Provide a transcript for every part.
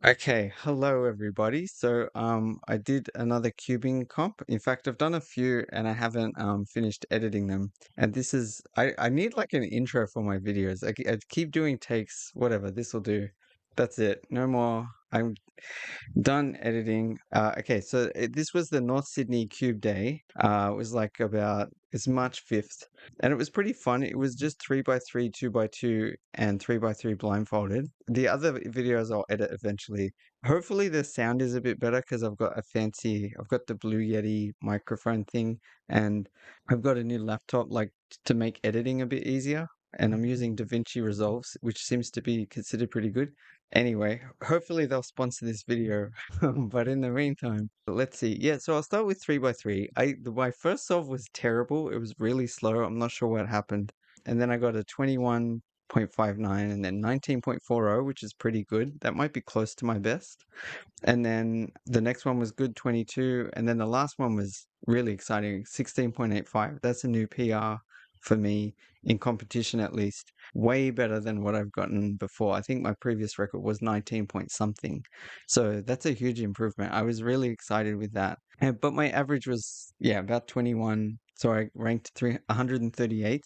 Okay, hello everybody. I did another cubing comp. In fact, I've done a few and I haven't finished editing them. And I need like an intro for my videos. I keep doing takes, whatever, this will do. That's it. No more. I'm done editing. This was the North Sydney Cube Day. It was like it's March 5th, and it was pretty fun. It was just 3x3, 2x2, and 3x3 blindfolded. The other videos I'll edit eventually. Hopefully the sound is a bit better because I've got the Blue Yeti microphone thing, and I've got a new laptop to make editing a bit easier. And I'm using DaVinci Resolve, which seems to be considered pretty good. Anyway, hopefully they'll sponsor this video. But in the meantime, let's see. Yeah, so I'll start with 3x3. My first solve was terrible. It was really slow. I'm not sure what happened. And then I got a 21.59 and then 19.40, which is pretty good. That might be close to my best. And then the next one was good, 22. And then the last one was really exciting, 16.85. That's a new PR for me in competition, at least. Way better than what I've gotten before. I think my previous record was 19 point something. So that's a huge improvement. I was really excited with that. But my average was, yeah, about 21. So I ranked 138th.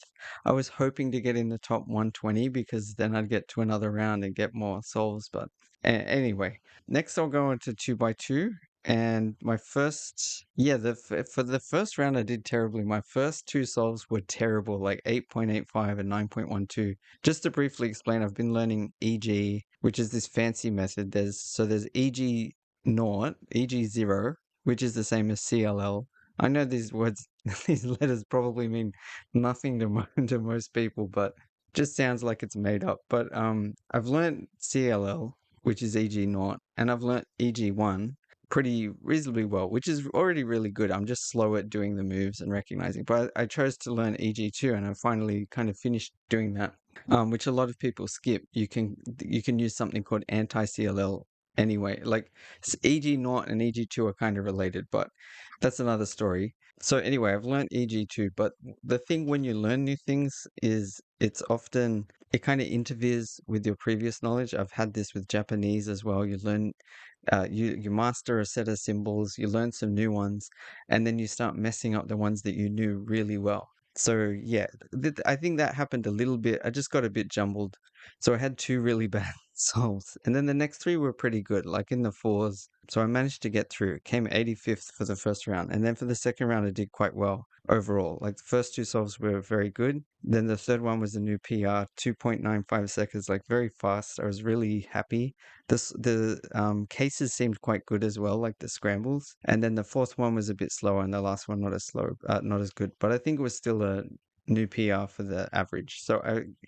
I was hoping to get in the top 120 because then I'd get to another round and get more solves. But anyway, next, I'll go into 2x2. And my first, yeah, for the first round, I did terribly. My first two solves were terrible, like 8.85 and 9.12. Just to briefly explain, I've been learning EG, which is this fancy method. There's EG naught, EG zero, which is the same as CLL. I know these words, these letters probably mean nothing to most people, but just sounds like it's made up. But I've learned CLL, which is EG naught, and I've learnt EG1 pretty reasonably well, which is already really good. I'm just slow at doing the moves and recognizing. But I chose to learn EG2, and I finally kind of finished doing that, which a lot of people skip. You can use something called anti-CLL anyway. Like EG0 and EG2 are kind of related, but that's another story. So anyway, I've learned EG2, but the thing when you learn new things is it kind of interferes with your previous knowledge. I've had this with Japanese as well. You master a set of symbols, you learn some new ones, and then you start messing up the ones that you knew really well. So yeah, I think that happened a little bit. I just got a bit jumbled. So I had two really bad solves, and then the next three were pretty good, like in the fours. So I managed to get through. Came 85th for the first round, and then for the second round, I did quite well overall. Like the first two solves were very good. Then the third one was a new PR, 2.95 seconds, like very fast. I was really happy. The cases seemed quite good as well, like the scrambles. And then the fourth one was a bit slower, and the last one not as good. But I think it was still a new PR for the average. So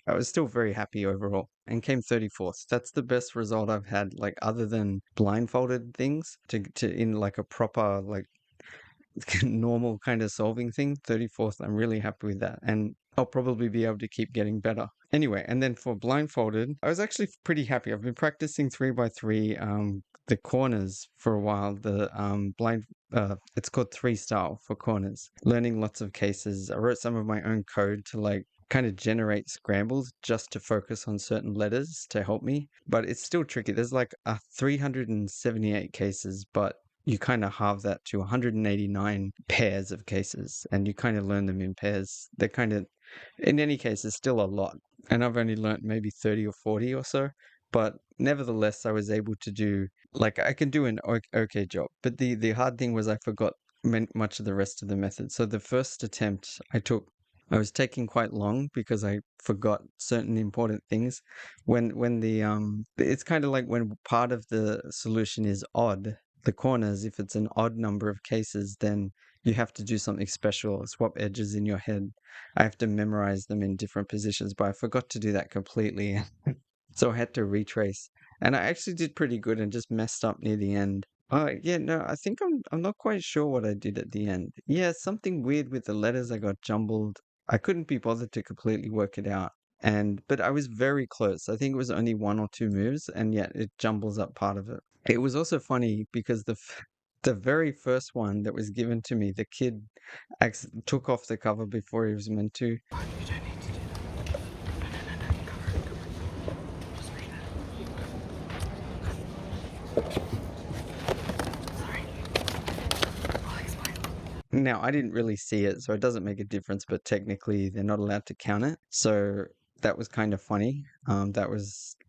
I was still very happy overall and came 34th. That's the best result I've had, like other than blindfolded things to in like a proper like normal kind of solving thing. 34th, I'm really happy with that. And I'll probably be able to keep getting better. Anyway, and then for blindfolded, I was actually pretty happy. I've been practicing 3x3, the corners for a while. It's called 3 style for corners. Learning lots of cases. I wrote some of my own code to like kind of generate scrambles just to focus on certain letters to help me. But it's still tricky. There's like 378 cases, but you kind of halve that to 189 pairs of cases and you kind of learn them in pairs. They're kind of, in any case, it's still a lot. And I've only learnt maybe 30 or 40 or so. But nevertheless, I was able to do, like, I can do an okay job. But the hard thing was I forgot much of the rest of the method. So the first attempt I was taking quite long because I forgot certain important things. It's kind of like when part of the solution is odd, the corners, if it's an odd number of cases, then you have to do something special, swap edges in your head. I have to memorize them in different positions, but I forgot to do that completely. So I had to retrace. And I actually did pretty good and just messed up near the end. Oh, yeah, no, I think I'm not quite sure what I did at the end. Yeah, something weird with the letters. I got jumbled. I couldn't be bothered to completely work it out. But I was very close. I think it was only one or two moves, and yet it jumbles up part of it. It was also funny because the very first one that was given to me, the kid took off the cover before he was meant to. Now, I didn't really see it, so it doesn't make a difference, but technically they're not allowed to count it. So that was kind of funny.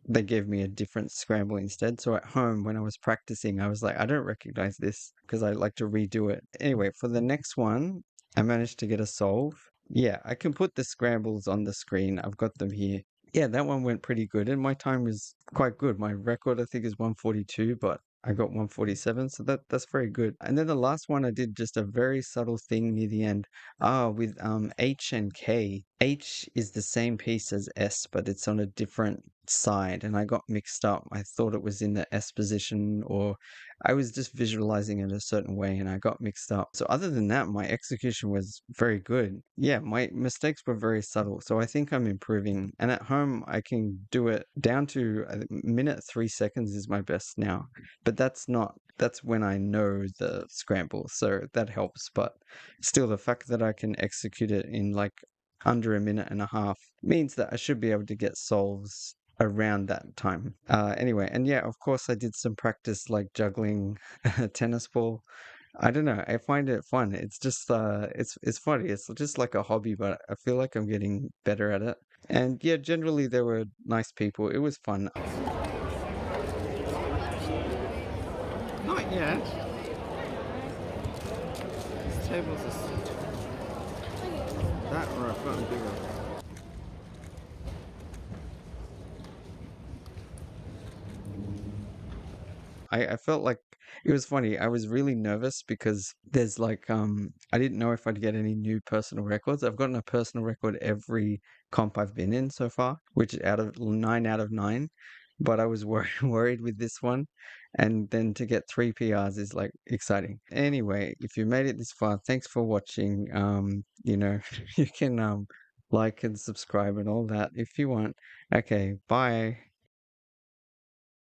They gave me a different scramble instead. So at home, when I was practicing, I was like, I don't recognize this because I like to redo it. Anyway, for the next one, I managed to get a solve. Yeah, I can put the scrambles on the screen. I've got them here. Yeah, that one went pretty good, and my time was quite good. My record, I think, is 142, but I got 147, so that's very good. And then the last one, I did just a very subtle thing near the end. With H and K. H is the same piece as S, but it's on a different side, and I got mixed up. I thought it was in the S position, or I was just visualizing it a certain way, and I got mixed up. So other than that, my execution was very good. Yeah, my mistakes were very subtle, so I think I'm improving. And at home, I can do it down to a minute 3 seconds is my best now. But that's when I know the scramble, so that helps. But still, the fact that I can execute it in like under a minute and a half means that I should be able to get solves around that time. Anyway, and yeah, of course, I did some practice like juggling a tennis ball. I don't know. I find it fun. It's just it's funny. It's just like a hobby, but I feel like I'm getting better at it. And yeah, generally there were nice people. It was fun. Not yet. These tables are that or I've gotten bigger. I felt like it was funny. I was really nervous because there's like I didn't know if I'd get any new personal records. I've gotten a personal record every comp I've been in so far, which out of 9 out of 9. But I was worried with this one, and then to get 3 PRs is like exciting. Anyway, if you made it this far, thanks for watching. You can like and subscribe and all that if you want. Okay, bye.